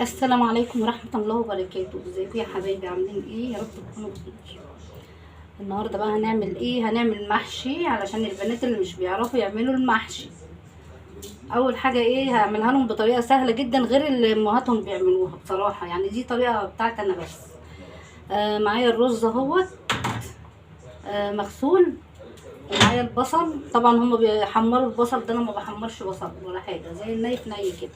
السلام عليكم ورحمة الله وبركاته. ازيكم يا حبايبي؟ عاملين ايه؟ يا رب تكونوا بخير. النهارده بقى هنعمل ايه؟ هنعمل محشي علشان البنات اللي مش بيعرفوا يعملوا المحشي. اول حاجة ايه؟ هعملها لهم بطريقة سهلة جدا غير اللي امهاتهم بيعملوها بصراحة، يعني دي طريقة بتاعتي انا بس. معايا الرز اهوت مغسول، ومعايا البصل. طبعا هما بيحمروا البصل، ده انا ما بحمرش بصل ولا حاجة، زي الني في ني كده.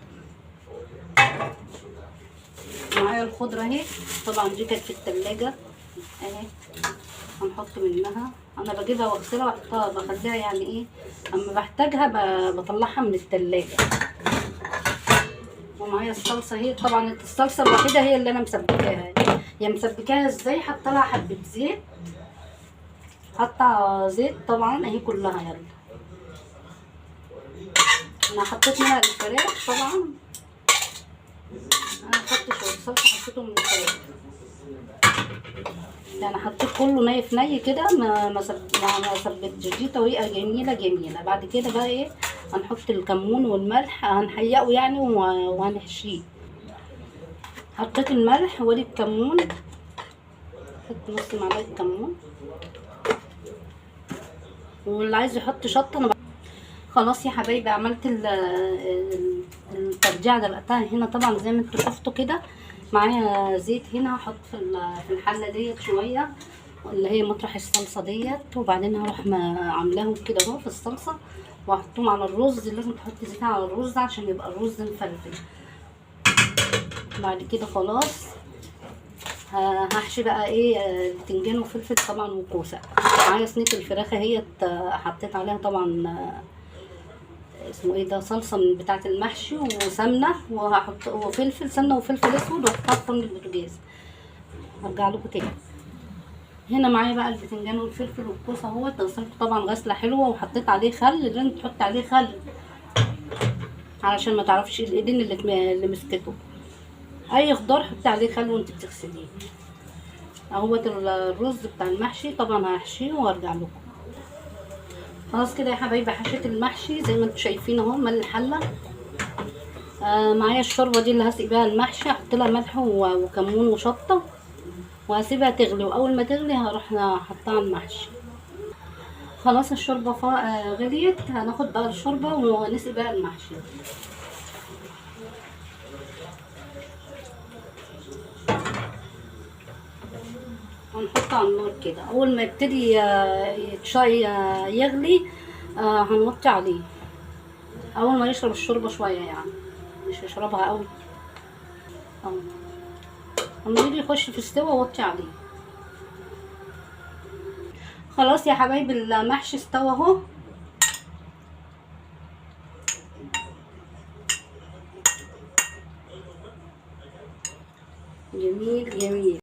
معايا الخضرة اهي، طبعا دي كانت في التلاجة اهي، هنحط منها. انا بجيبها واغسلها واحطها، بخليها يعني ايه، اما بحتاجها بطلعها من التلاجة. ومعايا الصلصة اهي، طبعا الصلصة الوحيدة هي اللي انا مسبكاها. هي مسبكاها ازاي؟ حاطه لها حبة زيت، حاطه زيت طبعا اهي كلها. يلا انا حطيت منها الفراخ طبعا، انا خدت شوية صلصة حطيتهم من الفراخ، يعني حطيت كله ني في ني كده، ما سبتش. دي طريقه جميله جميله. بعد كده بقى ايه؟ هنحط الكمون والملح، هنحيقه يعني وهنحشيه. حطيت الملح وادي الكمون، حط نص معلقه كمون، واللي عايز يحط شطه. انا خلاص يا حبايبي عملت الترجيعه، دلقتها هنا طبعا زي ما انتوا شفتوا كده. معايا زيت هنا، هحط في الحله ديت شويه، اللي هي مطرح الصلصه ديت، وبعدين هروح عاملاهم كده اهو في الصلصه واحطهم على الرز. لازم تحط زيت على الرز عشان يبقى الرز مفلفل. بعد كده خلاص هحشي بقى ايه، بتنجان وفلفل طبعا وكوسه. معايا صينيه الفراخ اهيت، حطيت عليها طبعا اسمه ايه ده، صلصه من بتاعه المحشي وسمنه، وهحط وفلفل، سمنه وفلفل اسود، واحطها في فرن البوتاجاز. هرجع لكم تاني. هنا معايا بقى البتنجان والفلفل والكوسه اهوت، غسلته طبعا غسله حلوه، وحطيت عليه خل. لازم تحط عليه خل علشان ما تعرفش الايدين اللي مسكته. اي خضار حطي عليه خل وانت بتغسليه. اهوت الرز بتاع المحشي طبعا هحشيه وارجع لكم. خلاص كده يا حبايبي، حشيت المحشي زي ما انتم شايفين اهو، مال الحله. معايا الشوربه دي اللي هسقي بيها المحشي، احط لها ملح وكمون وشطه، وهسيبها تغلي، واول ما تغلي هروح حطها على المحشي. خلاص الشوربه غليت، هناخد بقى الشوربه ونسقي بقى المحشي. هنحطه على النار كده، اول ما يبتدي يغلي هنوطي عليه. اول ما يشرب الشوربه شويه، يعني مش يشربها قوي. اه، لما يجي يخش في السوا وطي عليه. خلاص يا حبايبي المحشي استوى اهو. جميل جميل.